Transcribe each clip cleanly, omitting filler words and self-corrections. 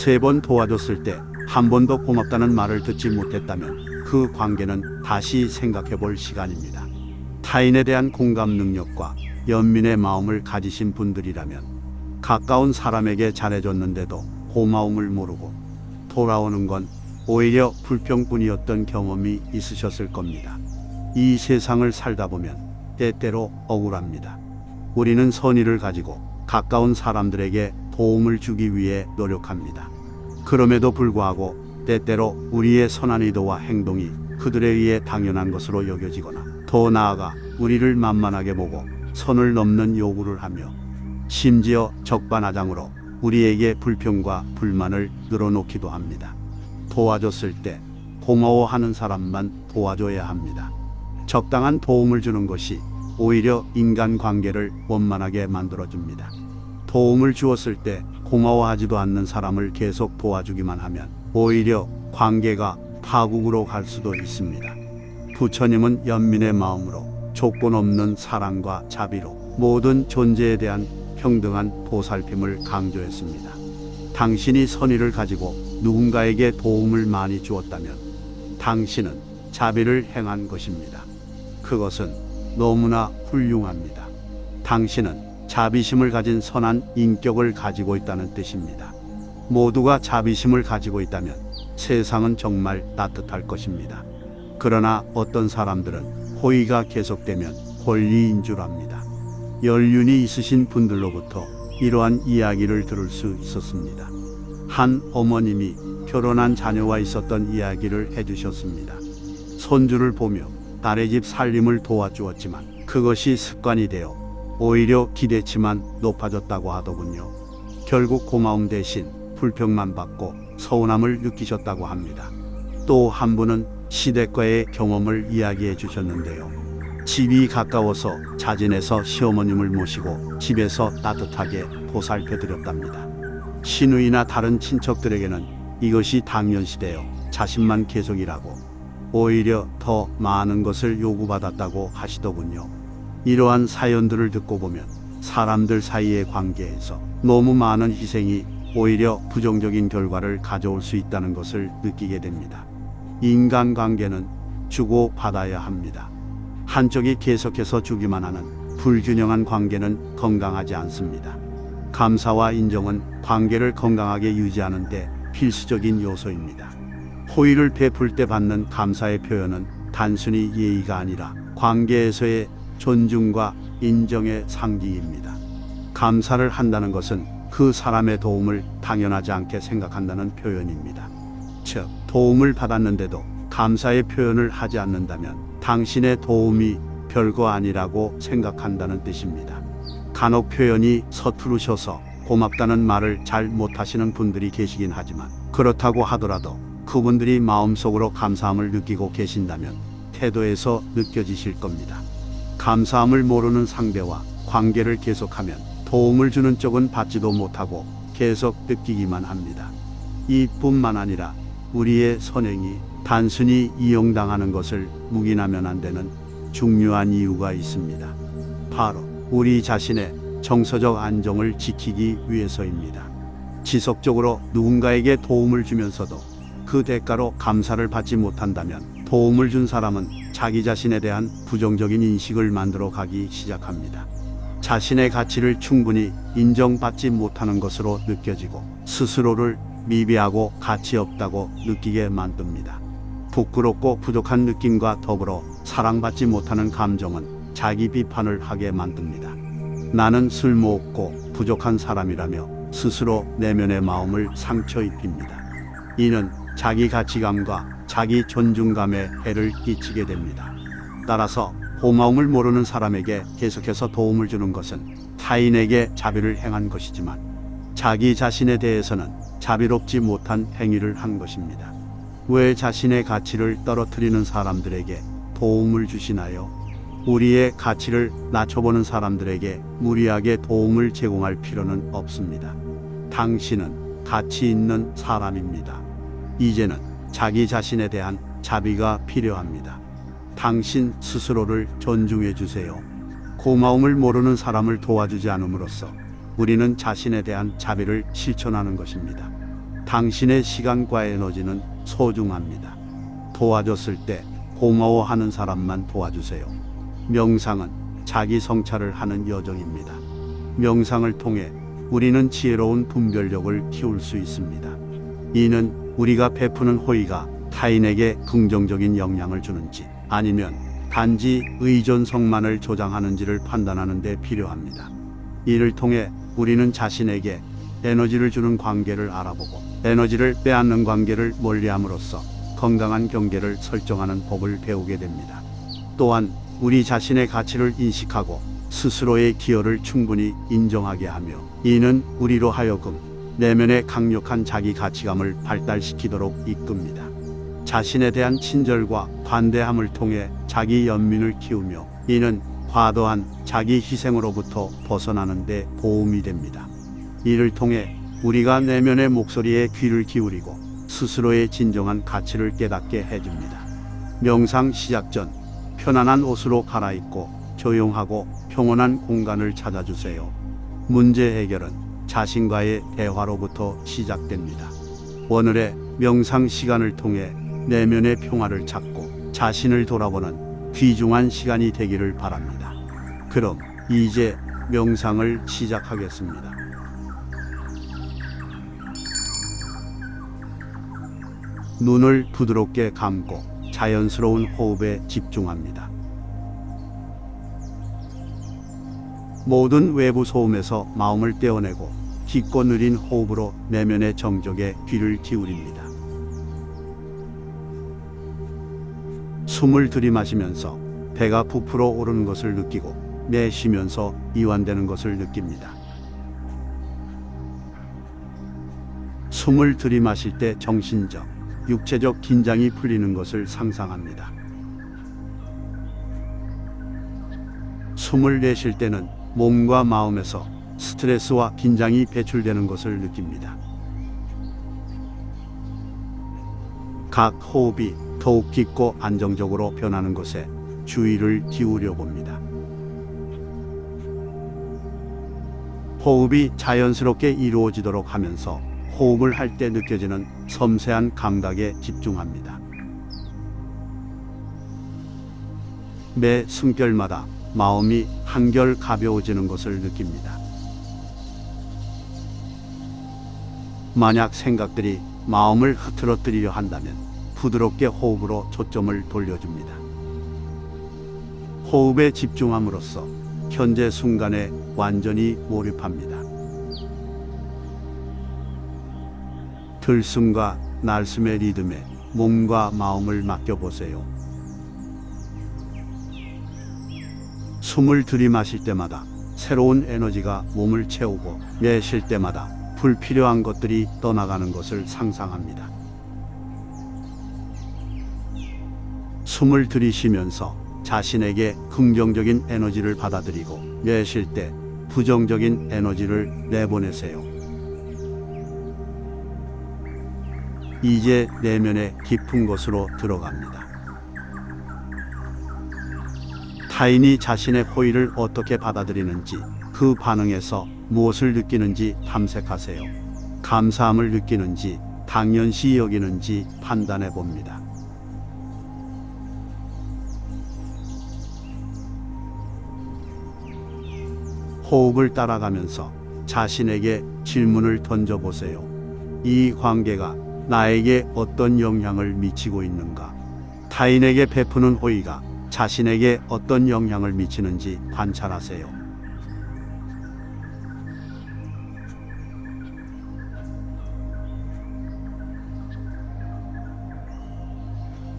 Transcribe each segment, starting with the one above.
3번 도와줬을 때 한 번도 고맙다는 말을 듣지 못했다면 그 관계는 다시 생각해 볼 시간입니다. 타인에 대한 공감 능력과 연민의 마음을 가지신 분들이라면 가까운 사람에게 잘해줬는데도 고마움을 모르고 돌아오는 건 오히려 불평뿐이었던 경험이 있으셨을 겁니다. 이 세상을 살다 보면 때때로 억울합니다. 우리는 선의를 가지고 가까운 사람들에게 도움을 주기 위해 노력합니다. 그럼에도 불구하고 때때로 우리의 선한 의도와 행동이 그들에 의해 당연한 것으로 여겨지거나 더 나아가 우리를 만만하게 보고 선을 넘는 요구를 하며 심지어 적반하장으로 우리에게 불평과 불만을 늘어놓기도 합니다. 도와줬을 때 고마워하는 사람만 도와줘야 합니다. 적당한 도움을 주는 것이 오히려 인간관계를 원만하게 만들어줍니다. 도움을 주었을 때 고마워하지도 않는 사람을 계속 도와주기만 하면 오히려 관계가 파국으로 갈 수도 있습니다. 부처님은 연민의 마음으로 조건 없는 사랑과 자비로 모든 존재에 대한 평등한 보살핌을 강조했습니다. 당신이 선의를 가지고 누군가에게 도움을 많이 주었다면 당신은 자비를 행한 것입니다. 그것은 너무나 훌륭합니다. 당신은 자비심을 가진 선한 인격을 가지고 있다는 뜻입니다. 모두가 자비심을 가지고 있다면 세상은 정말 따뜻할 것입니다. 그러나 어떤 사람들은 호의가 계속되면 권리인 줄 압니다. 연륜이 있으신 분들로부터 이러한 이야기를 들을 수 있었습니다. 한 어머님이 결혼한 자녀와 있었던 이야기를 해주셨습니다. 손주를 보며 딸의 집 살림을 도와주었지만 그것이 습관이 되어 오히려 기대치만 높아졌다고 하더군요. 결국 고마움 대신 불평만 받고 서운함을 느끼셨다고 합니다. 또 한 분은 시댁과의 경험을 이야기해 주셨는데요. 집이 가까워서 자진해서 시어머님을 모시고 집에서 따뜻하게 보살펴 드렸답니다. 시누이나 다른 친척들에게는 이것이 당연시되어 자신만 계속 일하고 오히려 더 많은 것을 요구받았다고 하시더군요. 이러한 사연들을 듣고 보면 사람들 사이의 관계에서 너무 많은 희생이 오히려 부정적인 결과를 가져올 수 있다는 것을 느끼게 됩니다. 인간관계는 주고 받아야 합니다. 한쪽이 계속해서 주기만 하는 불균형한 관계는 건강하지 않습니다. 감사와 인정은 관계를 건강하게 유지하는 데 필수적인 요소입니다. 호의를 베풀 때 받는 감사의 표현은 단순히 예의가 아니라 관계에서의 존중과 인정의 상징입니다. 감사를 한다는 것은 그 사람의 도움을 당연하지 않게 생각한다는 표현입니다. 즉, 도움을 받았는데도 감사의 표현을 하지 않는다면 당신의 도움이 별거 아니라고 생각한다는 뜻입니다. 간혹 표현이 서투르셔서 고맙다는 말을 잘 못하시는 분들이 계시긴 하지만 그렇다고 하더라도 그분들이 마음속으로 감사함을 느끼고 계신다면 태도에서 느껴지실 겁니다. 감사함을 모르는 상대와 관계를 계속하면 도움을 주는 쪽은 받지도 못하고 계속 느끼기만 합니다. 이뿐만 아니라 우리의 선행이 단순히 이용당하는 것을 묵인하면 안 되는 중요한 이유가 있습니다. 바로 우리 자신의 정서적 안정을 지키기 위해서입니다. 지속적으로 누군가에게 도움을 주면서도 그 대가로 감사를 받지 못한다면 도움을 준 사람은 자기 자신에 대한 부정적인 인식을 만들어 가기 시작합니다. 자신의 가치를 충분히 인정받지 못하는 것으로 느껴지고 스스로를 미비하고 가치 없다고 느끼게 만듭니다. 부끄럽고 부족한 느낌과 더불어 사랑받지 못하는 감정은 자기 비판을 하게 만듭니다. 나는 쓸모없고 부족한 사람이라며 스스로 내면의 마음을 상처 입힙니다. 이는 자기 가치감과 자기 존중감에 해를 끼치게 됩니다. 따라서 고마움을 모르는 사람에게 계속해서 도움을 주는 것은 타인에게 자비를 행한 것이지만 자기 자신에 대해서는 자비롭지 못한 행위를 한 것입니다. 왜 자신의 가치를 떨어뜨리는 사람들에게 도움을 주시나요? 우리의 가치를 낮춰보는 사람들에게 무리하게 도움을 제공할 필요는 없습니다. 당신은 가치 있는 사람입니다. 이제는 자기 자신에 대한 자비가 필요합니다. 당신 스스로를 존중해 주세요. 고마움을 모르는 사람을 도와주지 않음으로써 우리는 자신에 대한 자비를 실천하는 것입니다. 당신의 시간과 에너지는 소중합니다. 도와줬을 때 고마워하는 사람만 도와주세요. 명상은 자기 성찰을 하는 여정입니다. 명상을 통해 우리는 지혜로운 분별력을 키울 수 있습니다. 이는 우리가 베푸는 호의가 타인에게 긍정적인 영향을 주는지 아니면 단지 의존성만을 조장하는지를 판단하는 데 필요합니다. 이를 통해 우리는 자신에게 에너지를 주는 관계를 알아보고 에너지를 빼앗는 관계를 멀리함으로써 건강한 경계를 설정하는 법을 배우게 됩니다. 또한 우리 자신의 가치를 인식하고 스스로의 기여를 충분히 인정하게 하며 이는 우리로 하여금 내면의 강력한 자기 가치감을 발달시키도록 이끕니다. 자신에 대한 친절과 관대함을 통해 자기 연민을 키우며 이는 과도한 자기 희생으로부터 벗어나는 데 도움이 됩니다. 이를 통해 우리가 내면의 목소리에 귀를 기울이고 스스로의 진정한 가치를 깨닫게 해줍니다. 명상 시작 전 편안한 옷으로 갈아입고 조용하고 평온한 공간을 찾아주세요. 문제 해결은 자신과의 대화로부터 시작됩니다. 오늘의 명상 시간을 통해 내면의 평화를 찾고 자신을 돌아보는 귀중한 시간이 되기를 바랍니다. 그럼 이제 명상을 시작하겠습니다. 눈을 부드럽게 감고 자연스러운 호흡에 집중합니다. 모든 외부 소음에서 마음을 떼어내고 깊고 느린 호흡으로 내면의 정적에 귀를 기울입니다. 숨을 들이마시면서 배가 부풀어 오르는 것을 느끼고 내쉬면서 이완되는 것을 느낍니다. 숨을 들이마실 때 정신적, 육체적 긴장이 풀리는 것을 상상합니다. 숨을 내쉴 때는 몸과 마음에서 스트레스와 긴장이 배출되는 것을 느낍니다. 각 호흡이 더욱 깊고 안정적으로 변하는 것에 주의를 기울여 봅니다. 호흡이 자연스럽게 이루어지도록 하면서 호흡을 할 때 느껴지는 섬세한 감각에 집중합니다. 매 숨결마다 마음이 한결 가벼워지는 것을 느낍니다. 만약 생각들이 마음을 흐트러뜨리려 한다면 부드럽게 호흡으로 초점을 돌려줍니다. 호흡에 집중함으로써 현재 순간에 완전히 몰입합니다. 들숨과 날숨의 리듬에 몸과 마음을 맡겨보세요. 숨을 들이마실 때마다 새로운 에너지가 몸을 채우고 내쉴 때마다 불필요한 것들이 떠나가는 것을 상상합니다. 숨을 들이쉬면서 자신에게 긍정적인 에너지를 받아들이고 내쉴 때 부정적인 에너지를 내보내세요. 이제 내면의 깊은 곳으로 들어갑니다. 타인이 자신의 호의를 어떻게 받아들이는지, 그 반응에서 무엇을 느끼는지 탐색하세요. 감사함을 느끼는지, 당연시 여기는지 판단해 봅니다. 호흡을 따라가면서 자신에게 질문을 던져보세요. 이 관계가 나에게 어떤 영향을 미치고 있는가? 타인에게 베푸는 호의가 자신에게 어떤 영향을 미치는지 관찰하세요.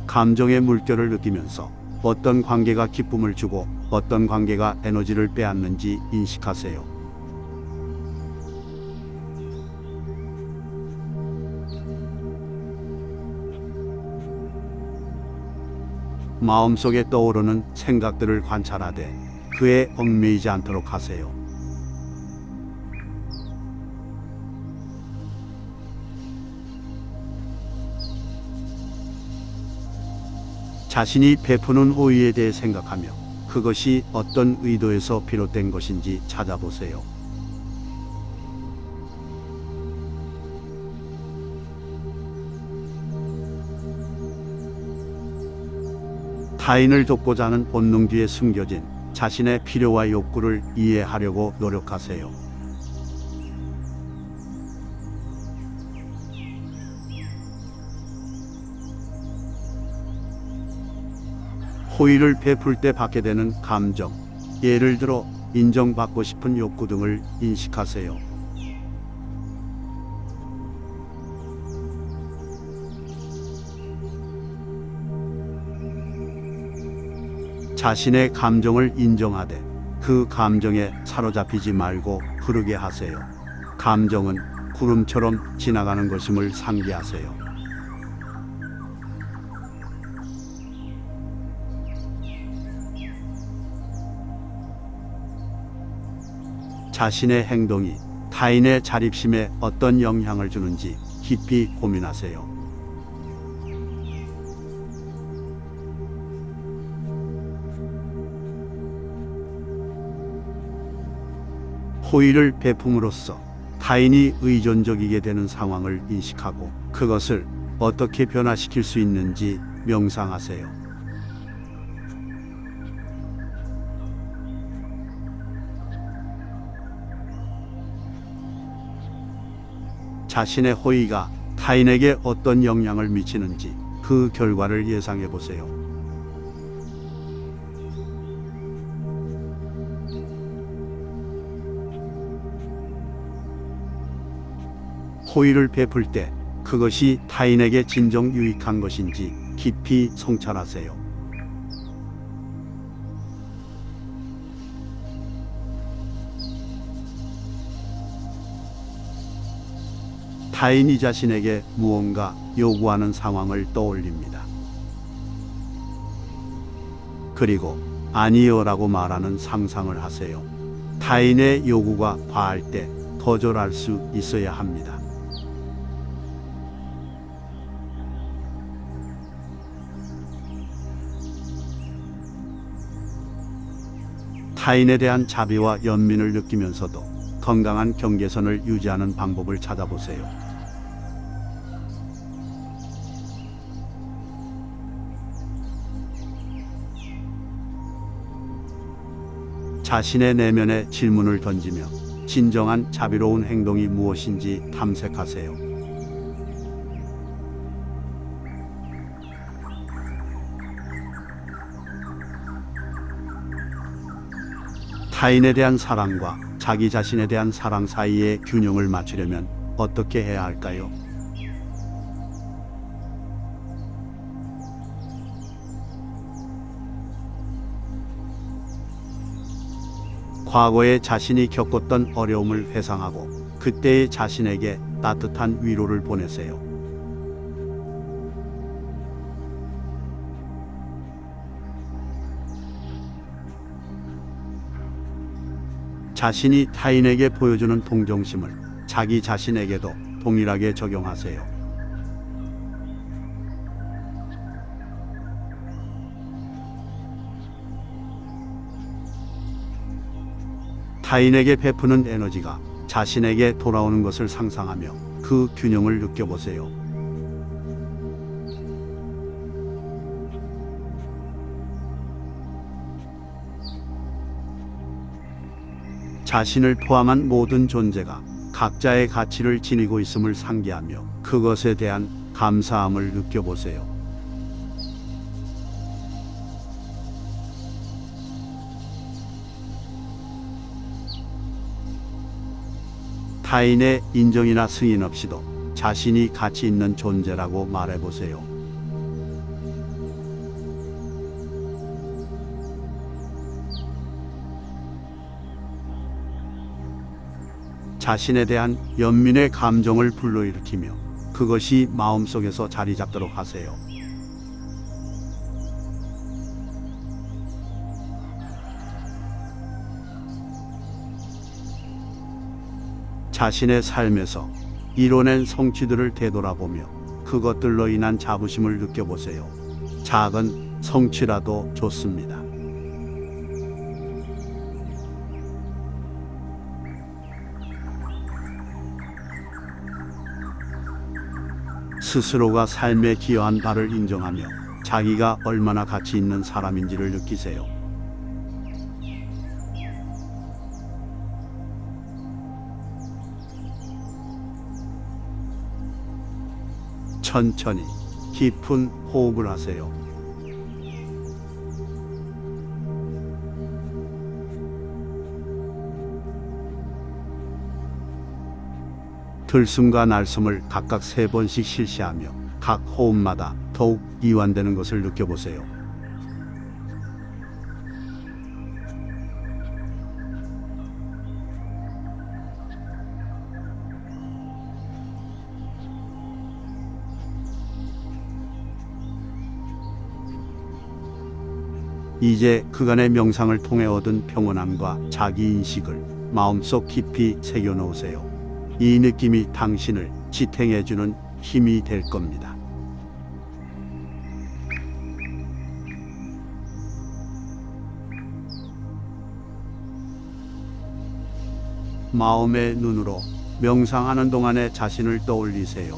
감정의 물결을 느끼면서 어떤 관계가 기쁨을 주고 어떤 관계가 에너지를 빼앗는지 인식하세요. 마음속에 떠오르는 생각들을 관찰하되 그에 얽매이지 않도록 하세요. 자신이 베푸는 호의에 대해 생각하며 그것이 어떤 의도에서 비롯된 것인지 찾아보세요. 타인을 돕고자 하는 본능 뒤에 숨겨진 자신의 필요와 욕구를 이해하려고 노력하세요. 호의를 베풀 때 받게 되는 감정, 예를 들어 인정받고 싶은 욕구 등을 인식하세요. 자신의 감정을 인정하되 그 감정에 사로잡히지 말고 흐르게 하세요. 감정은 구름처럼 지나가는 것임을 상기하세요. 자신의 행동이 타인의 자립심에 어떤 영향을 주는지 깊이 고민하세요. 호의를 베품으로써 타인이 의존적이게 되는 상황을 인식하고 그것을 어떻게 변화시킬 수 있는지 명상하세요. 자신의 호의가 타인에게 어떤 영향을 미치는지 그 결과를 예상해 보세요. 호의를 베풀 때 그것이 타인에게 진정 유익한 것인지 깊이 성찰하세요. 타인이 자신에게 무언가 요구하는 상황을 떠올립니다. 그리고 아니요라고 말하는 상상을 하세요. 타인의 요구가 과할 때 거절할 수 있어야 합니다. 타인에 대한 자비와 연민을 느끼면서도 건강한 경계선을 유지하는 방법을 찾아보세요. 자신의 내면에 질문을 던지며 진정한 자비로운 행동이 무엇인지 탐색하세요. 타인에 대한 사랑과 자기 자신에 대한 사랑 사이의 균형을 맞추려면 어떻게 해야 할까요? 과거에 자신이 겪었던 어려움을 회상하고 그때의 자신에게 따뜻한 위로를 보내세요. 자신이 타인에게 보여주는 동정심을 자기 자신에게도 동일하게 적용하세요. 타인에게 베푸는 에너지가 자신에게 돌아오는 것을 상상하며 그 균형을 느껴보세요. 자신을 포함한 모든 존재가 각자의 가치를 지니고 있음을 상기하며 그것에 대한 감사함을 느껴보세요. 타인의 인정이나 승인 없이도 자신이 가치 있는 존재라고 말해보세요. 자신에 대한 연민의 감정을 불러일으키며 그것이 마음속에서 자리 잡도록 하세요. 자신의 삶에서 이뤄낸 성취들을 되돌아보며 그것들로 인한 자부심을 느껴보세요. 작은 성취라도 좋습니다. 스스로가 삶에 기여한 바를 인정하며 자기가 얼마나 가치 있는 사람인지를 느끼세요. 천천히 깊은 호흡을 하세요. 들숨과 날숨을 각각 3번씩 실시하며 각 호흡마다 더욱 이완되는 것을 느껴보세요. 이제 그간의 명상을 통해 얻은 평온함과 자기인식을 마음속 깊이 새겨놓으세요. 이 느낌이 당신을 지탱해주는 힘이 될 겁니다. 마음의 눈으로 명상하는 동안에 자신을 떠올리세요.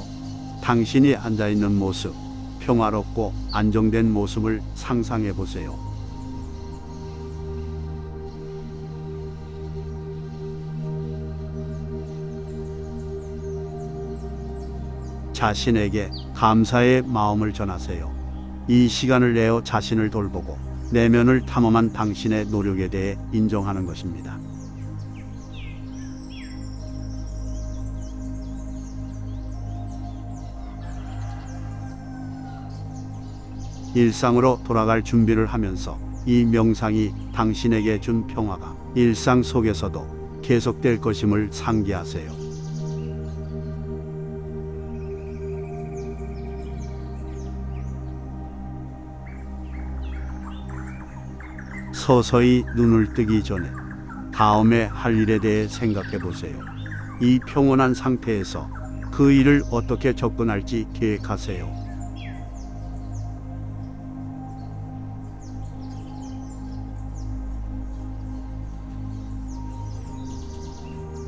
당신이 앉아있는 모습, 평화롭고 안정된 모습을 상상해 보세요. 자신에게 감사의 마음을 전하세요. 이 시간을 내어 자신을 돌보고 내면을 탐험한 당신의 노력에 대해 인정하는 것입니다. 일상으로 돌아갈 준비를 하면서 이 명상이 당신에게 준 평화가 일상 속에서도 계속될 것임을 상기하세요. 서서히 눈을 뜨기 전에 다음에 할 일에 대해 생각해 보세요. 이 평온한 상태에서 그 일을 어떻게 접근할지 계획하세요.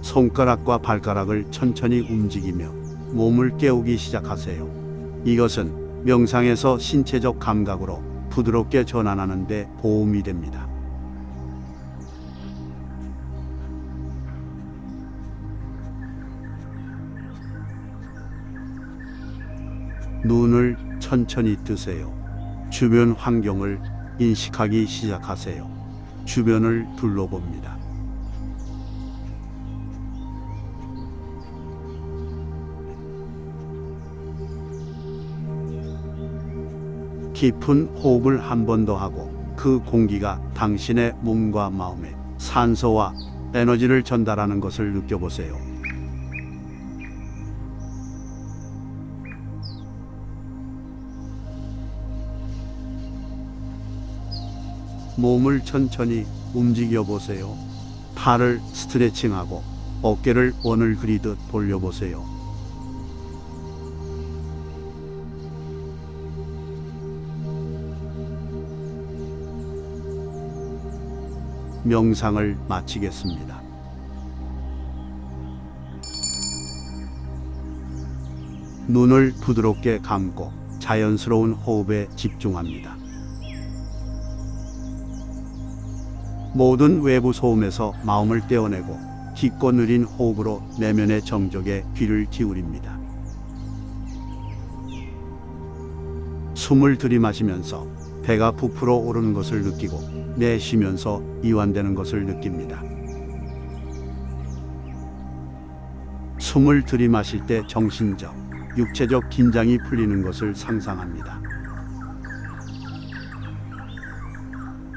손가락과 발가락을 천천히 움직이며 몸을 깨우기 시작하세요. 이것은 명상에서 신체적 감각으로 부드럽게 전환하는 데 도움이 됩니다. 눈을 천천히 뜨세요. 주변 환경을 인식하기 시작하세요. 주변을 둘러봅니다. 깊은 호흡을 한 번 더 하고 그 공기가 당신의 몸과 마음에 산소와 에너지를 전달하는 것을 느껴보세요. 몸을 천천히 움직여 보세요. 팔을 스트레칭하고 어깨를 원을 그리듯 돌려보세요. 명상을 마치겠습니다. 눈을 부드럽게 감고 자연스러운 호흡에 집중합니다. 모든 외부 소음에서 마음을 떼어내고 깊고 느린 호흡으로 내면의 정적에 귀를 기울입니다. 숨을 들이마시면서 배가 부풀어 오르는 것을 느끼고 내쉬면서 이완되는 것을 느낍니다. 숨을 들이마실 때 정신적, 육체적 긴장이 풀리는 것을 상상합니다.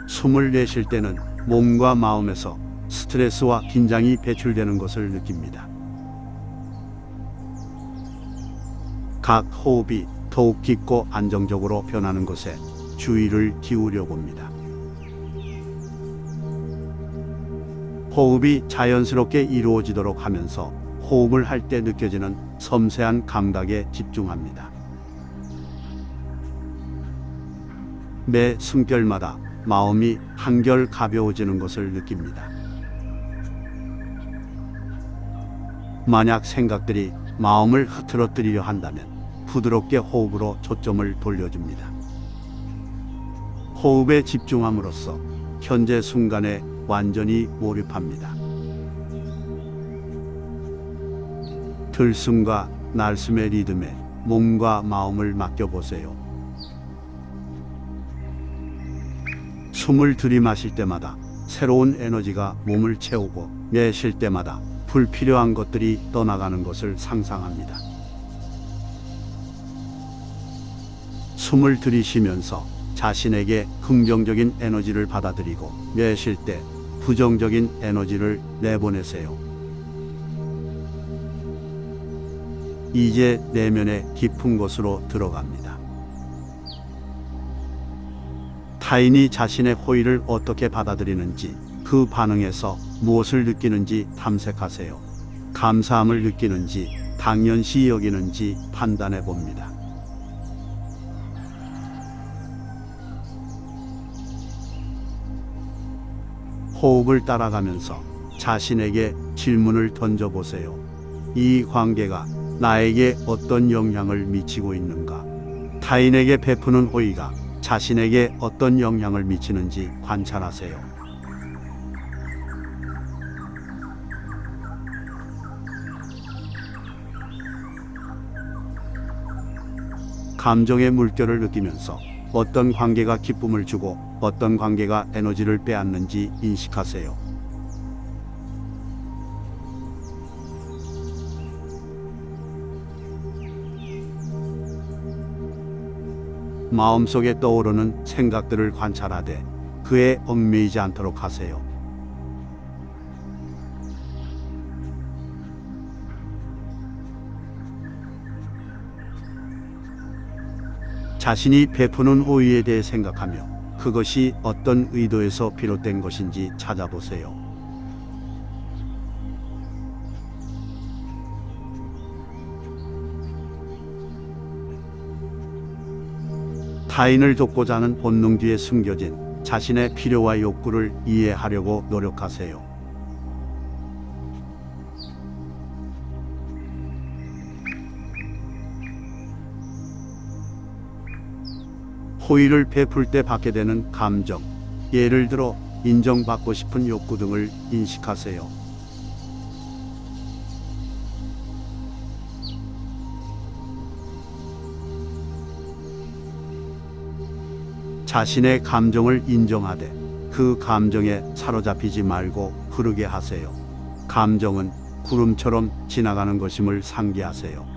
숨을 내쉴 때는 몸과 마음에서 스트레스와 긴장이 배출되는 것을 느낍니다. 각 호흡이 더욱 깊고 안정적으로 변하는 것에 주의를 기울여 봅니다. 호흡이 자연스럽게 이루어지도록 하면서 호흡을 할 때 느껴지는 섬세한 감각에 집중합니다. 매 숨결마다 마음이 한결 가벼워지는 것을 느낍니다. 만약 생각들이 마음을 흐트러뜨리려 한다면 부드럽게 호흡으로 초점을 돌려줍니다. 호흡에 집중함으로써 현재 순간에 완전히 몰입합니다. 들숨과 날숨의 리듬에 몸과 마음을 맡겨보세요. 숨을 들이마실 때마다 새로운 에너지가 몸을 채우고 내쉴 때마다 불필요한 것들이 떠나가는 것을 상상합니다. 숨을 들이쉬면서 자신에게 긍정적인 에너지를 받아들이고 내쉴 때 부정적인 에너지를 내보내세요. 이제 내면의 깊은 곳으로 들어갑니다. 타인이 자신의 호의를 어떻게 받아들이는지, 그 반응에서 무엇을 느끼는지 탐색하세요. 감사함을 느끼는지, 당연시 여기는지 판단해 봅니다. 호흡을 따라가면서 자신에게 질문을 던져보세요. 이 관계가 나에게 어떤 영향을 미치고 있는가? 타인에게 베푸는 호의가 자신에게 어떤 영향을 미치는지 관찰하세요. 감정의 물결을 느끼면서 어떤 관계가 기쁨을 주고 어떤 관계가 에너지를 빼앗는지 인식하세요. 마음속에 떠오르는 생각들을 관찰하되 그에 얽매이지 않도록 하세요. 자신이 베푸는 호의에 대해 생각하며 그것이 어떤 의도에서 비롯된 것인지 찾아보세요. 타인을 돕고자 하는 본능 뒤에 숨겨진 자신의 필요와 욕구를 이해하려고 노력하세요. 호의를 베풀 때 받게 되는 감정, 예를 들어 인정받고 싶은 욕구 등을 인식하세요. 자신의 감정을 인정하되 그 감정에 사로잡히지 말고 흐르게 하세요. 감정은 구름처럼 지나가는 것임을 상기하세요.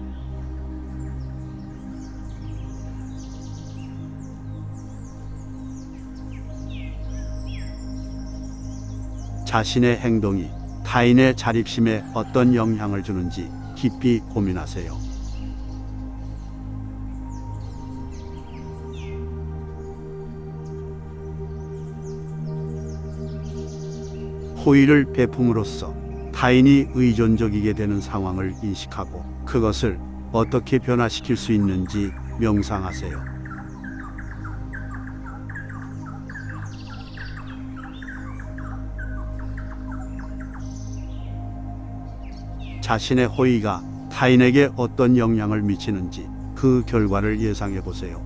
자신의 행동이 타인의 자립심에 어떤 영향을 주는지 깊이 고민하세요. 호의를 베품으로써 타인이 의존적이게 되는 상황을 인식하고 그것을 어떻게 변화시킬 수 있는지 명상하세요. 자신의 호의가 타인에게 어떤 영향을 미치는지 그 결과를 예상해 보세요.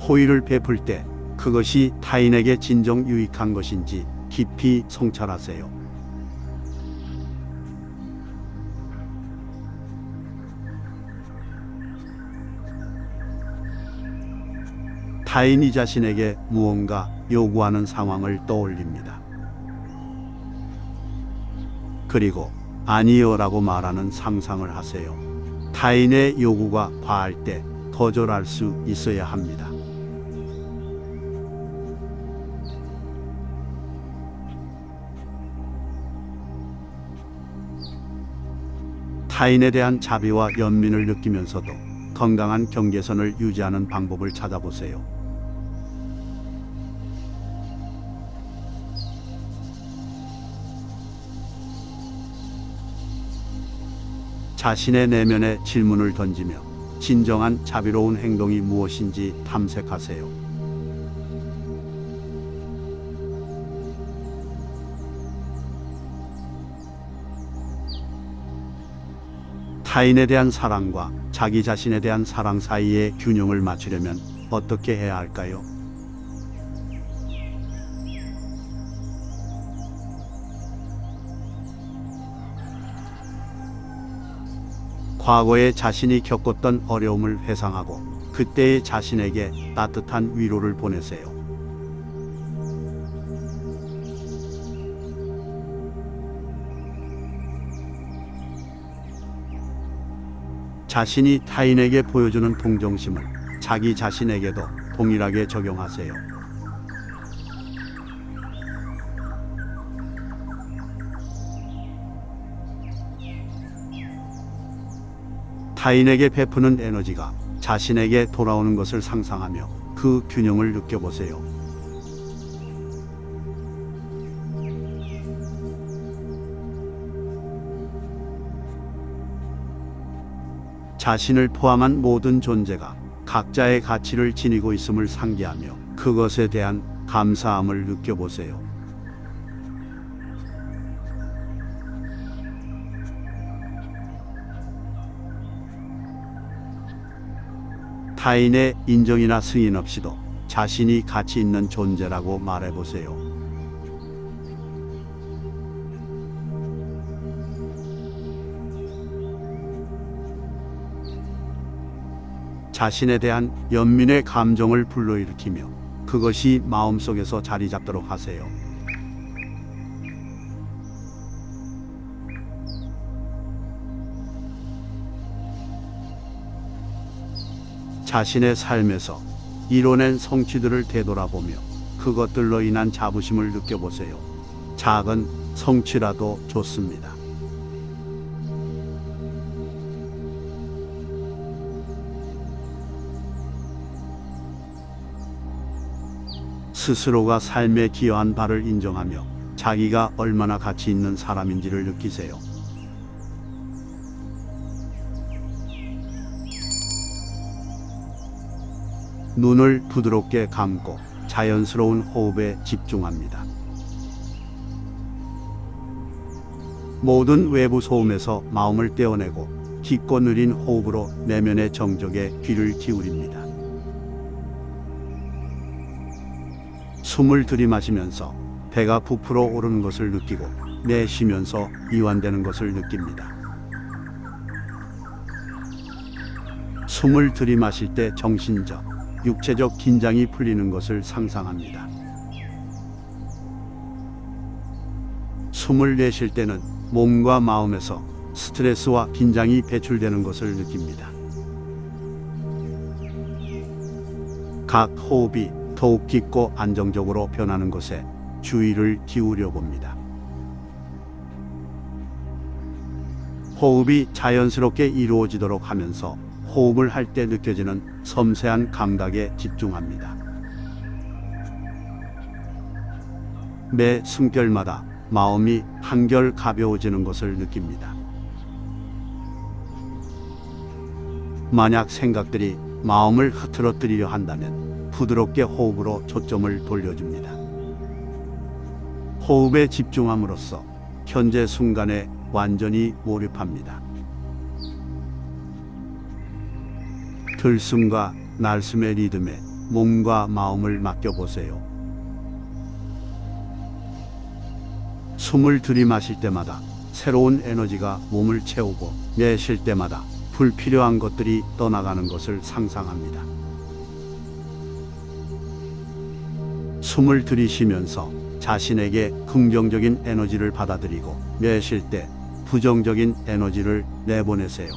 호의를 베풀 때 그것이 타인에게 진정 유익한 것인지 깊이 성찰하세요. 타인이 자신에게 무언가 요구하는 상황을 떠올립니다. 그리고 아니요라고 말하는 상상을 하세요. 타인의 요구가 과할 때 거절할 수 있어야 합니다. 타인에 대한 자비와 연민을 느끼면서도 건강한 경계선을 유지하는 방법을 찾아보세요. 자신의 내면에 질문을 던지며 진정한 자비로운 행동이 무엇인지 탐색하세요. 타인에 대한 사랑과 자기 자신에 대한 사랑 사이의 균형을 맞추려면 어떻게 해야 할까요? 과거에 자신이 겪었던 어려움을 회상하고 그때의 자신에게 따뜻한 위로를 보내세요. 자신이 타인에게 보여주는 동정심을 자기 자신에게도 동일하게 적용하세요. 타인에게 베푸는 에너지가 자신에게 돌아오는 것을 상상하며 그 균형을 느껴보세요. 자신을 포함한 모든 존재가 각자의 가치를 지니고 있음을 상기하며 그것에 대한 감사함을 느껴보세요. 타인의 인정이나 승인 없이도 자신이 가치 있는 존재라고 말해보세요. 자신에 대한 연민의 감정을 불러일으키며 그것이 마음속에서 자리 잡도록 하세요. 자신의 삶에서 이뤄낸 성취들을 되돌아보며 그것들로 인한 자부심을 느껴보세요. 작은 성취라도 좋습니다. 스스로가 삶에 기여한 바를 인정하며 자기가 얼마나 가치 있는 사람인지를 느끼세요. 눈을 부드럽게 감고 자연스러운 호흡에 집중합니다. 모든 외부 소음에서 마음을 떼어내고 깊고 느린 호흡으로 내면의 정적에 귀를 기울입니다. 숨을 들이마시면서 배가 부풀어 오르는 것을 느끼고 내쉬면서 이완되는 것을 느낍니다. 숨을 들이마실 때 정신적, 육체적 긴장이 풀리는 것을 상상합니다. 숨을 내쉴 때는 몸과 마음에서 스트레스와 긴장이 배출되는 것을 느낍니다. 각 호흡이 더욱 깊고 안정적으로 변하는 것에 주의를 기울여 봅니다. 호흡이 자연스럽게 이루어지도록 하면서 호흡을 할 때 느껴지는 섬세한 감각에 집중합니다. 매 숨결마다 마음이 한결 가벼워지는 것을 느낍니다. 만약 생각들이 마음을 흐트러뜨리려 한다면 부드럽게 호흡으로 초점을 돌려줍니다. 호흡에 집중함으로써 현재 순간에 완전히 몰입합니다. 들숨과 날숨의 리듬에 몸과 마음을 맡겨보세요. 숨을 들이마실 때마다 새로운 에너지가 몸을 채우고 내쉴 때마다 불필요한 것들이 떠나가는 것을 상상합니다. 숨을 들이쉬면서 자신에게 긍정적인 에너지를 받아들이고 내쉴 때 부정적인 에너지를 내보내세요.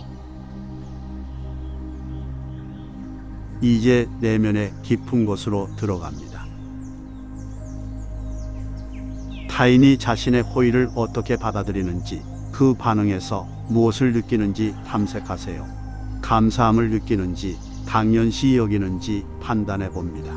이제 내면의 깊은 곳으로 들어갑니다. 타인이 자신의 호의를 어떻게 받아들이는지, 그 반응에서 무엇을 느끼는지 탐색하세요. 감사함을 느끼는지, 당연시 여기는지 판단해 봅니다.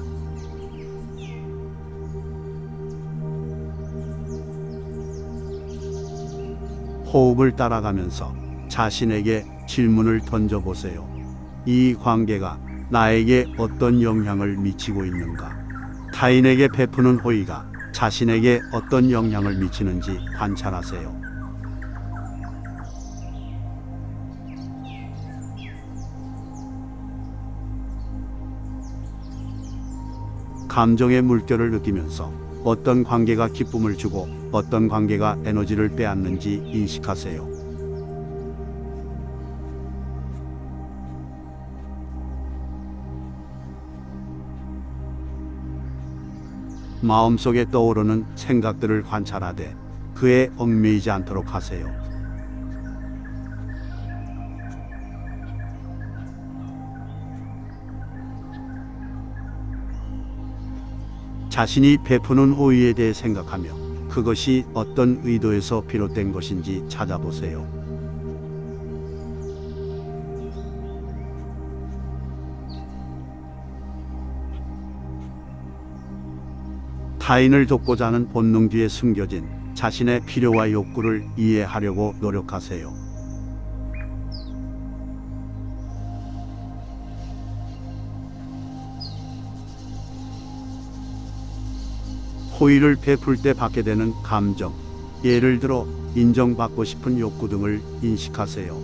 호흡을 따라가면서 자신에게 질문을 던져보세요. 이 관계가 나에게 어떤 영향을 미치고 있는가? 타인에게 베푸는 호의가 자신에게 어떤 영향을 미치는지 관찰하세요. 감정의 물결을 느끼면서 어떤 관계가 기쁨을 주고 어떤 관계가 에너지를 빼앗는지 인식하세요. 마음속에 떠오르는 생각들을 관찰하되 그에 얽매이지 않도록 하세요. 자신이 베푸는 호의에 대해 생각하며 그것이 어떤 의도에서 비롯된 것인지 찾아보세요. 타인을 돕고자 하는 본능 뒤에 숨겨진 자신의 필요와 욕구를 이해하려고 노력하세요. 호의를 베풀 때 받게 되는 감정, 예를 들어 인정받고 싶은 욕구 등을 인식하세요.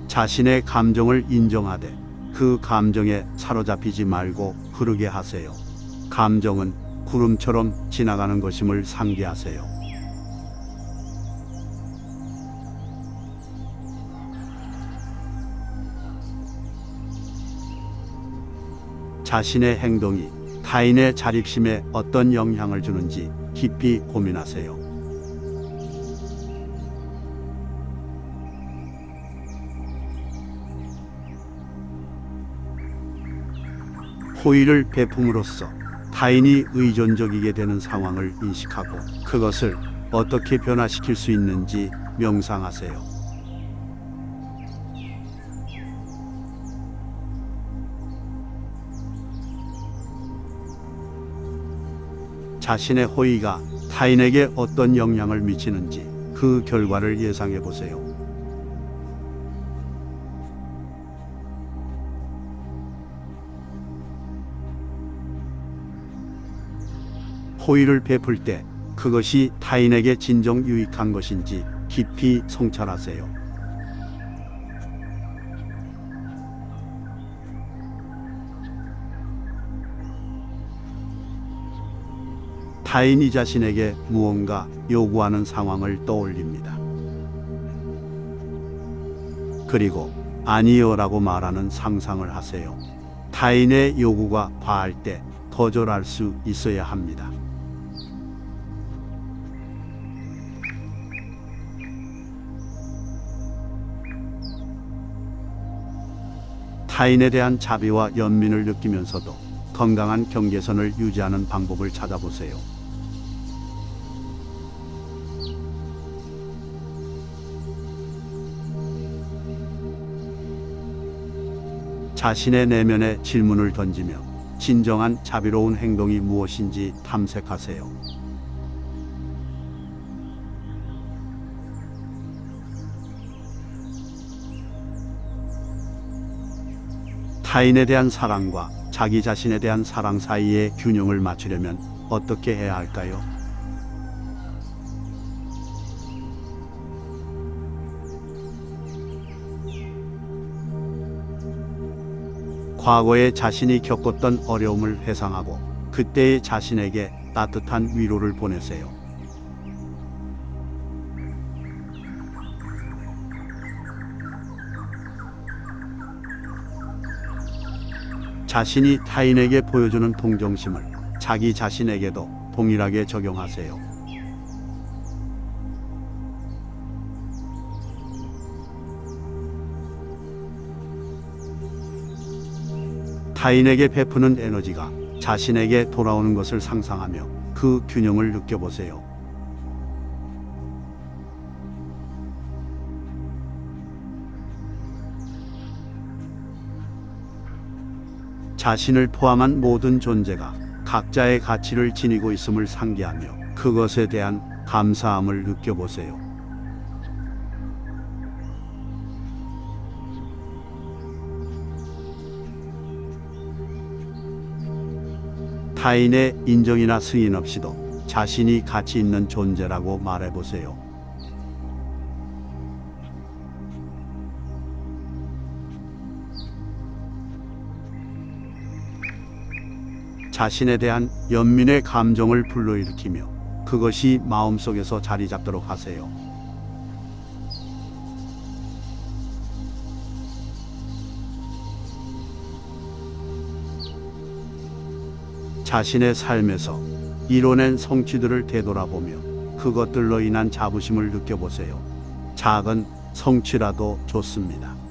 자신의 감정을 인정하되 그 감정에 사로잡히지 말고 흐르게 하세요. 감정은 구름처럼 지나가는 것임을 상기하세요. 자신의 행동이 타인의 자립심에 어떤 영향을 주는지 깊이 고민하세요. 호의를 베품으로써 타인이 의존적이게 되는 상황을 인식하고 그것을 어떻게 변화시킬 수 있는지 명상하세요. 자신의 호의가 타인에게 어떤 영향을 미치는지 그 결과를 예상해 보세요. 호의를 베풀 때 그것이 타인에게 진정 유익한 것인지 깊이 성찰하세요. 타인이 자신에게 무언가 요구하는 상황을 떠올립니다. 그리고 아니요라고 말하는 상상을 하세요. 타인의 요구가 과할 때 거절할 수 있어야 합니다. 타인에 대한 자비와 연민을 느끼면서도 건강한 경계선을 유지하는 방법을 찾아보세요. 자신의 내면에 질문을 던지며 진정한 자비로운 행동이 무엇인지 탐색하세요. 타인에 대한 사랑과 자기 자신에 대한 사랑 사이의 균형을 맞추려면 어떻게 해야 할까요? 과거에 자신이 겪었던 어려움을 회상하고 그때의 자신에게 따뜻한 위로를 보내세요. 자신이 타인에게 보여주는 동정심을 자기 자신에게도 동일하게 적용하세요. 타인에게 베푸는 에너지가 자신에게 돌아오는 것을 상상하며 그 균형을 느껴보세요. 자신을 포함한 모든 존재가 각자의 가치를 지니고 있음을 상기하며 그것에 대한 감사함을 느껴보세요. 타인의 인정이나 승인 없이도 자신이 가치 있는 존재라고 말해보세요. 자신에 대한 연민의 감정을 불러일으키며 그것이 마음속에서 자리 잡도록 하세요. 자신의 삶에서 이뤄낸 성취들을 되돌아보며 그것들로 인한 자부심을 느껴보세요. 작은 성취라도 좋습니다.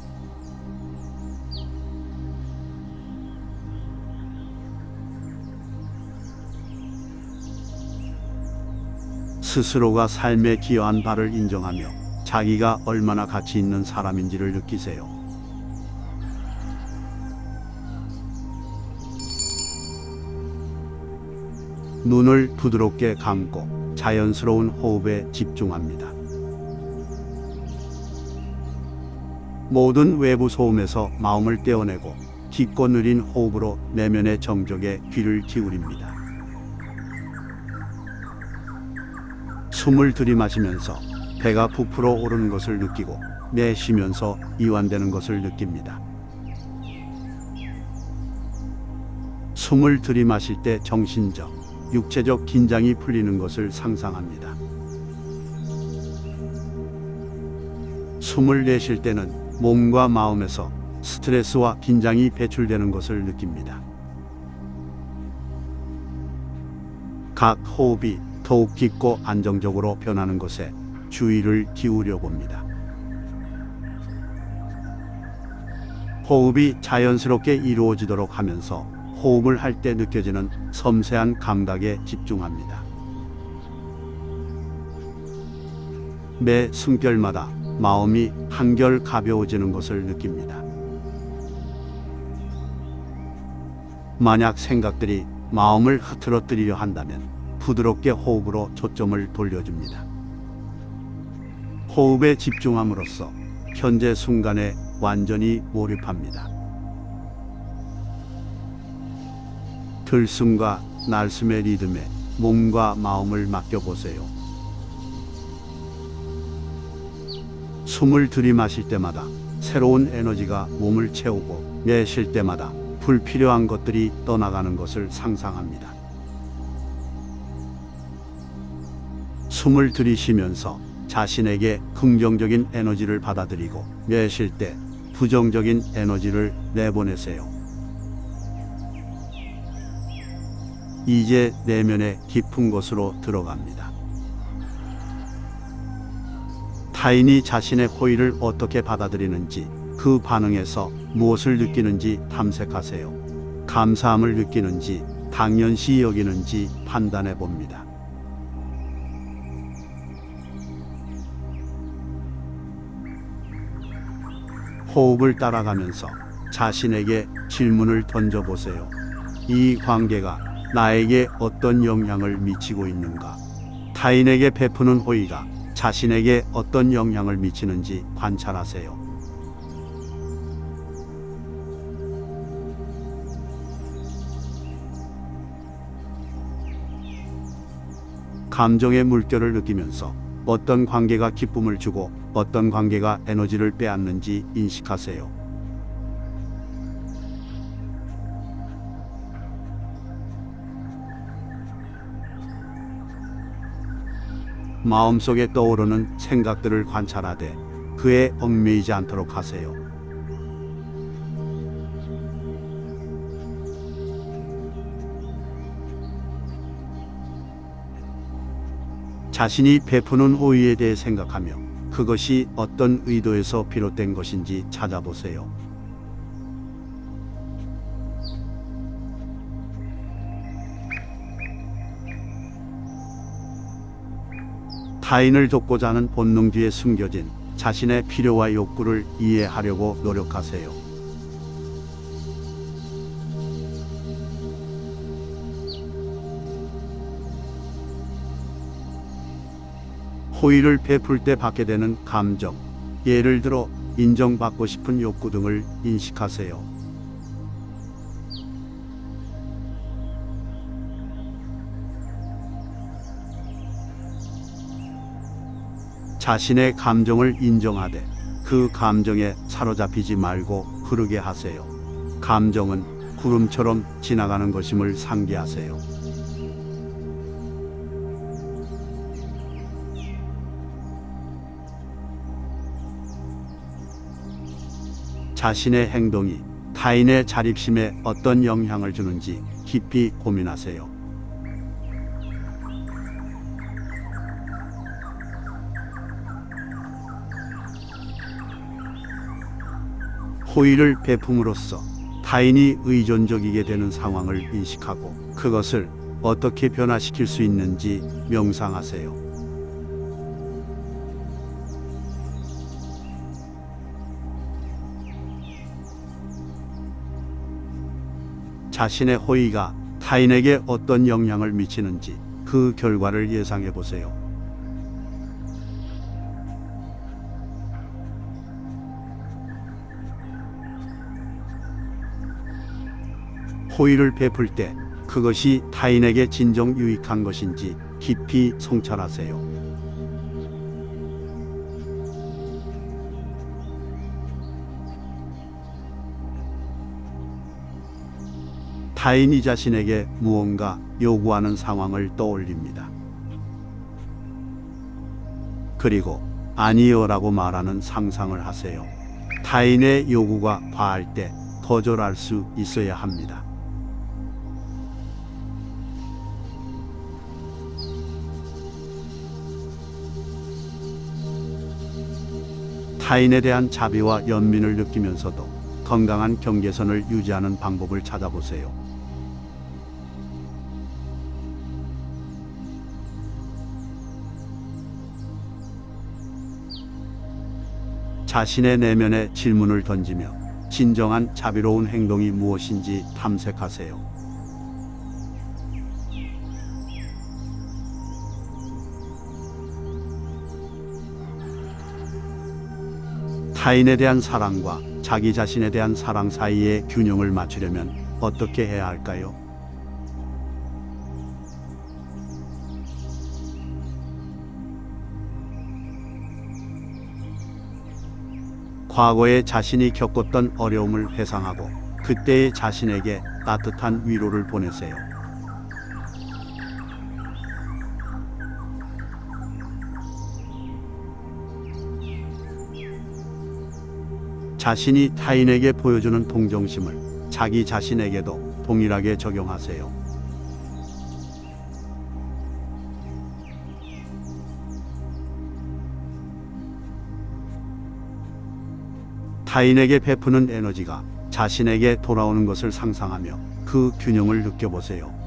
스스로가 삶에 기여한 바를 인정하며 자기가 얼마나 가치 있는 사람인지를 느끼세요. 눈을 부드럽게 감고 자연스러운 호흡에 집중합니다. 모든 외부 소음에서 마음을 떼어내고 깊고 느린 호흡으로 내면의 정적에 귀를 기울입니다. 숨을 들이마시면서 배가 부풀어 오르는 것을 느끼고 내쉬면서 이완되는 것을 느낍니다. 숨을 들이마실 때 정신적, 육체적 긴장이 풀리는 것을 상상합니다. 숨을 내쉴 때는 몸과 마음에서 스트레스와 긴장이 배출되는 것을 느낍니다. 각 호흡이 더욱 깊고 안정적으로 변하는 것에 주의를 기울여 봅니다. 호흡이 자연스럽게 이루어지도록 하면서 호흡을 할 때 느껴지는 섬세한 감각에 집중합니다. 매 숨결마다 마음이 한결 가벼워지는 것을 느낍니다. 만약 생각들이 마음을 흐트러뜨리려 한다면 부드럽게 호흡으로 초점을 돌려줍니다. 호흡에 집중함으로써 현재 순간에 완전히 몰입합니다. 들숨과 날숨의 리듬에 몸과 마음을 맡겨보세요. 숨을 들이마실 때마다 새로운 에너지가 몸을 채우고 내쉴 때마다 불필요한 것들이 떠나가는 것을 상상합니다. 숨을 들이쉬면서 자신에게 긍정적인 에너지를 받아들이고 내쉴 때 부정적인 에너지를 내보내세요. 이제 내면의 깊은 곳으로 들어갑니다. 타인이 자신의 호의를 어떻게 받아들이는지, 그 반응에서 무엇을 느끼는지 탐색하세요. 감사함을 느끼는지, 당연시 여기는지 판단해 봅니다. 호흡을 따라가면서 자신에게 질문을 던져보세요. 이 관계가 나에게 어떤 영향을 미치고 있는가? 타인에게 베푸는 호의가 자신에게 어떤 영향을 미치는지 관찰하세요. 감정의 물결을 느끼면서 어떤 관계가 기쁨을 주고 어떤 관계가 에너지를 빼앗는지 인식하세요. 마음속에 떠오르는 생각들을 관찰하되 그에 얽매이지 않도록 하세요. 자신이 베푸는 호의에 대해 생각하며 그것이 어떤 의도에서 비롯된 것인지 찾아보세요. 타인을 돕고자 하는 본능 뒤에 숨겨진 자신의 필요와 욕구를 이해하려고 노력하세요. 호의를 베풀 때 받게 되는 감정, 예를 들어 인정받고 싶은 욕구 등을 인식하세요. 자신의 감정을 인정하되 그 감정에 사로잡히지 말고 흐르게 하세요. 감정은 구름처럼 지나가는 것임을 상기하세요. 자신의 행동이 타인의 자립심에 어떤 영향을 주는지 깊이 고민하세요. 호의를 베품으로써 타인이 의존적이게 되는 상황을 인식하고 그것을 어떻게 변화시킬 수 있는지 명상하세요. 자신의 호의가 타인에게 어떤 영향을 미치는지 그 결과를 예상해 보세요. 호의를 베풀 때 그것이 타인에게 진정 유익한 것인지 깊이 성찰하세요. 타인이 자신에게 무언가 요구하는 상황을 떠올립니다. 그리고 아니요라고 말하는 상상을 하세요. 타인의 요구가 과할 때 거절할 수 있어야 합니다. 타인에 대한 자비와 연민을 느끼면서도 건강한 경계선을 유지하는 방법을 찾아보세요. 자신의 내면에 질문을 던지며 진정한 자비로운 행동이 무엇인지 탐색하세요. 타인에 대한 사랑과 자기 자신에 대한 사랑 사이의 균형을 맞추려면 어떻게 해야 할까요? 과거에 자신이 겪었던 어려움을 회상하고 그때의 자신에게 따뜻한 위로를 보내세요. 자신이 타인에게 보여주는 동정심을 자기 자신에게도 동일하게 적용하세요. 타인에게 베푸는 에너지가 자신에게 돌아오는 것을 상상하며 그 균형을 느껴보세요.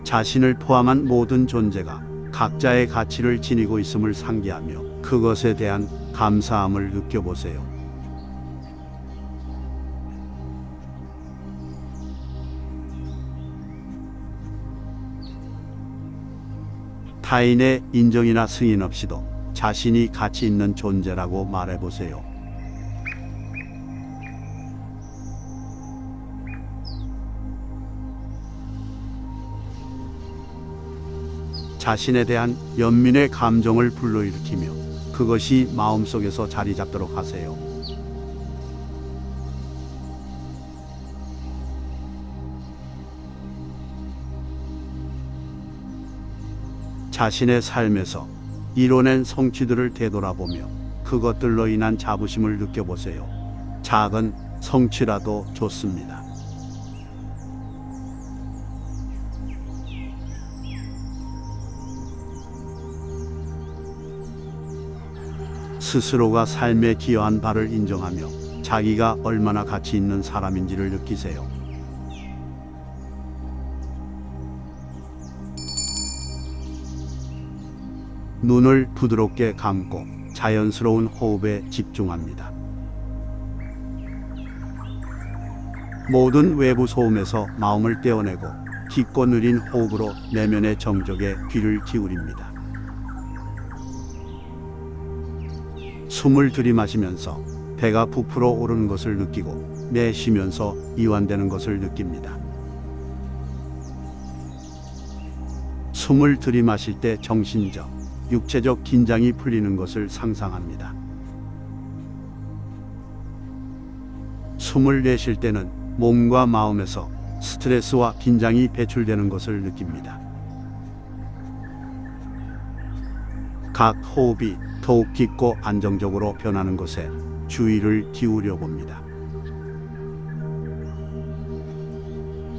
자신을 포함한 모든 존재가 각자의 가치를 지니고 있음을 상기하며 그것에 대한 감사함을 느껴보세요. 타인의 인정이나 승인 없이도 자신이 가치 있는 존재라고 말해보세요. 자신에 대한 연민의 감정을 불러일으키며 그것이 마음속에서 자리 잡도록 하세요. 자신의 삶에서 이뤄낸 성취들을 되돌아보며 그것들로 인한 자부심을 느껴보세요. 작은 성취라도 좋습니다. 스스로가 삶에 기여한 바를 인정하며 자기가 얼마나 가치 있는 사람인지를 느끼세요. 눈을 부드럽게 감고 자연스러운 호흡에 집중합니다. 모든 외부 소음에서 마음을 떼어내고 깊고 느린 호흡으로 내면의 정적에 귀를 기울입니다. 숨을 들이마시면서 배가 부풀어 오르는 것을 느끼고 내쉬면서 이완되는 것을 느낍니다. 숨을 들이마실 때 정신적, 육체적 긴장이 풀리는 것을 상상합니다. 숨을 내쉴 때는 몸과 마음에서 스트레스와 긴장이 배출되는 것을 느낍니다. 각 호흡이 더욱 깊고 안정적으로 변하는 것에 주의를 기울여 봅니다.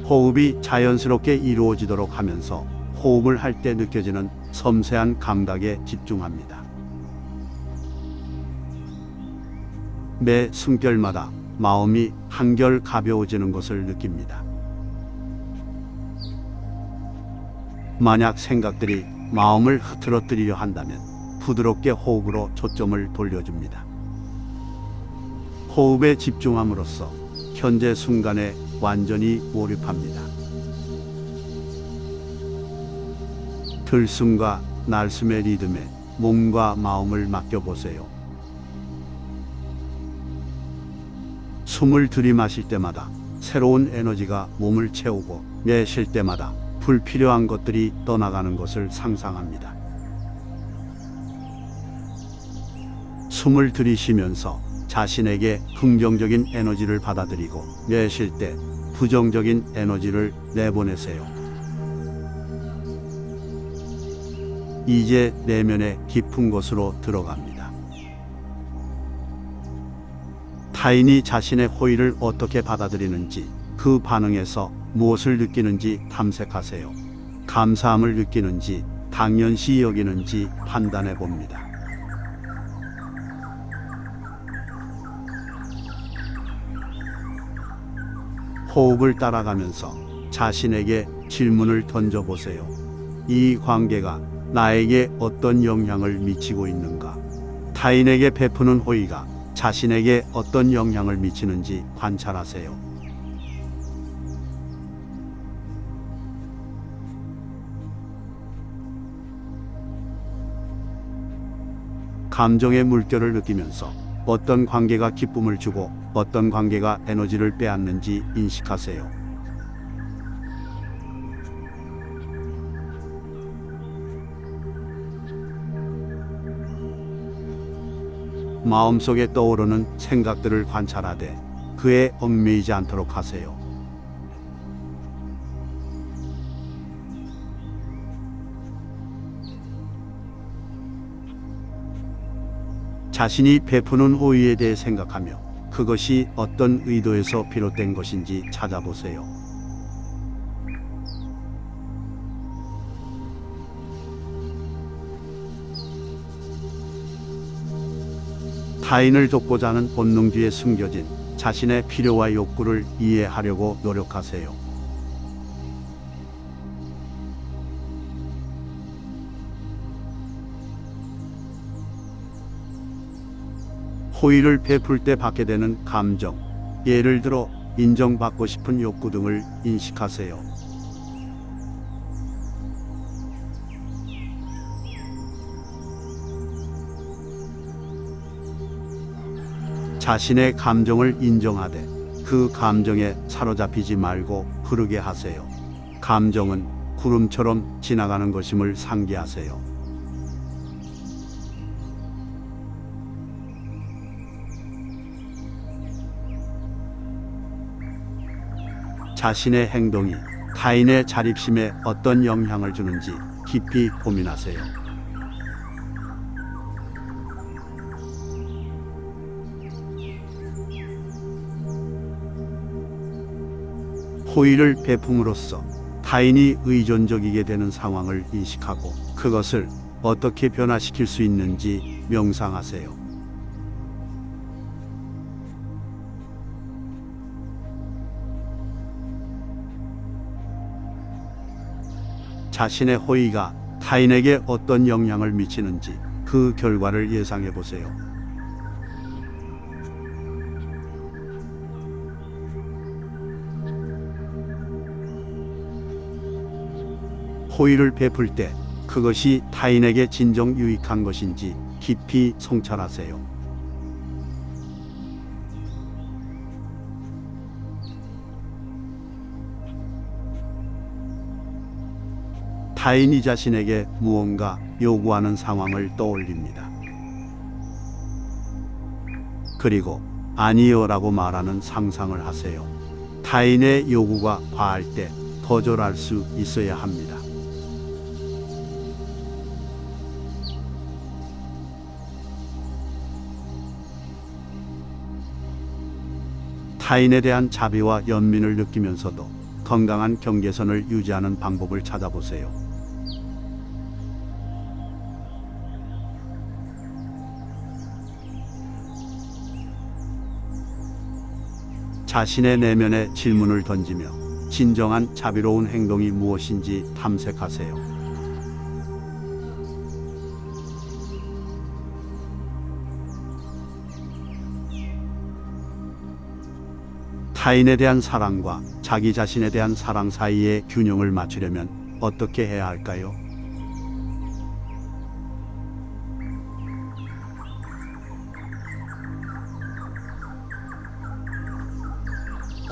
호흡이 자연스럽게 이루어지도록 하면서 호흡을 할 때 느껴지는 섬세한 감각에 집중합니다. 매 숨결마다 마음이 한결 가벼워지는 것을 느낍니다. 만약 생각들이 마음을 흐트러뜨리려 한다면 부드럽게 호흡으로 초점을 돌려줍니다. 호흡에 집중함으로써 현재 순간에 완전히 몰입합니다. 들숨과 날숨의 리듬에 몸과 마음을 맡겨보세요. 숨을 들이마실 때마다 새로운 에너지가 몸을 채우고 내쉴 때마다 불필요한 것들이 떠나가는 것을 상상합니다. 숨을 들이쉬면서 자신에게 긍정적인 에너지를 받아들이고 내쉴 때 부정적인 에너지를 내보내세요. 이제 내면의 깊은 곳으로 들어갑니다. 타인이 자신의 호의를 어떻게 받아들이는지, 그 반응에서 무엇을 느끼는지 탐색하세요. 감사함을 느끼는지, 당연시 여기는지 판단해 봅니다. 호흡을 따라가면서 자신에게 질문을 던져보세요. 이 관계가 나에게 어떤 영향을 미치고 있는가? 타인에게 베푸는 호의가 자신에게 어떤 영향을 미치는지 관찰하세요. 감정의 물결을 느끼면서 어떤 관계가 기쁨을 주고 어떤 관계가 에너지를 빼앗는지 인식하세요. 마음속에 떠오르는 생각들을 관찰하되 그에 얽매이지 않도록 하세요. 자신이 베푸는 호의에 대해 생각하며 그것이 어떤 의도에서 비롯된 것인지 찾아보세요. 타인을 돕고자 하는 본능 뒤에 숨겨진 자신의 필요와 욕구를 이해하려고 노력하세요. 호의를 베풀 때 받게 되는 감정, 예를 들어 인정받고 싶은 욕구 등을 인식하세요. 자신의 감정을 인정하되 그 감정에 사로잡히지 말고 흐르게 하세요. 감정은 구름처럼 지나가는 것임을 상기하세요. 자신의 행동이 타인의 자립심에 어떤 영향을 주는지 깊이 고민하세요. 호의를 베품으로써 타인이 의존적이게 되는 상황을 인식하고 그것을 어떻게 변화시킬 수 있는지 명상하세요. 자신의 호의가 타인에게 어떤 영향을 미치는지 그 결과를 예상해 보세요. 호의를 베풀 때 그것이 타인에게 진정 유익한 것인지 깊이 성찰하세요. 타인이 자신에게 무언가 요구하는 상황을 떠올립니다. 그리고 아니요라고 말하는 상상을 하세요. 타인의 요구가 과할 때 거절할 수 있어야 합니다. 타인에 대한 자비와 연민을 느끼면서도 건강한 경계선을 유지하는 방법을 찾아보세요. 자신의 내면에 질문을 던지며 진정한 자비로운 행동이 무엇인지 탐색하세요. 타인에 대한 사랑과 자기 자신에 대한 사랑 사이의 균형을 맞추려면 어떻게 해야 할까요?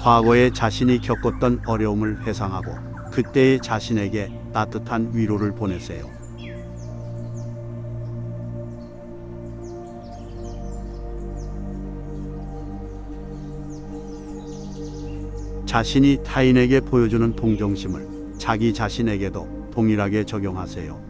과거에 자신이 겪었던 어려움을 회상하고 그때의 자신에게 따뜻한 위로를 보내세요. 자신이 타인에게 보여주는 동정심을 자기 자신에게도 동일하게 적용하세요.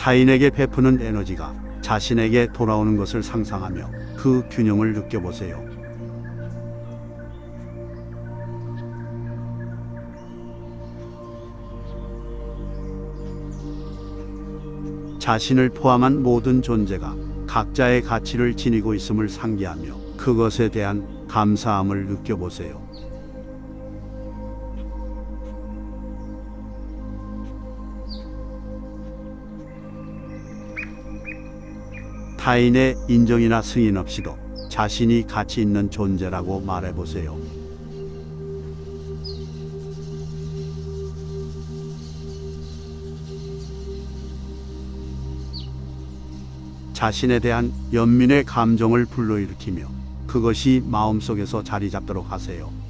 타인에게 베푸는 에너지가 자신에게 돌아오는 것을 상상하며 그 균형을 느껴보세요. 자신을 포함한 모든 존재가 각자의 가치를 지니고 있음을 상기하며 그것에 대한 감사함을 느껴보세요. 타인의 인정이나 승인 없이도 자신이 가치 있는 존재라고 말해보세요. 자신에 대한 연민의 감정을 불러일으키며 그것이 마음속에서 자리 잡도록 하세요.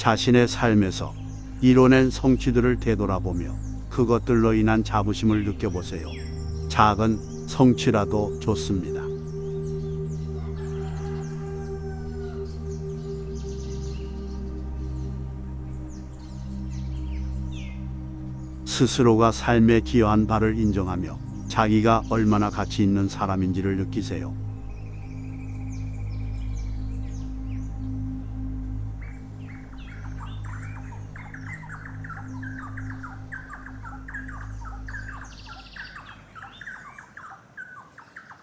자신의 삶에서 이뤄낸 성취들을 되돌아보며 그것들로 인한 자부심을 느껴보세요. 작은 성취라도 좋습니다. 스스로가 삶에 기여한 바를 인정하며 자기가 얼마나 가치 있는 사람인지를 느끼세요.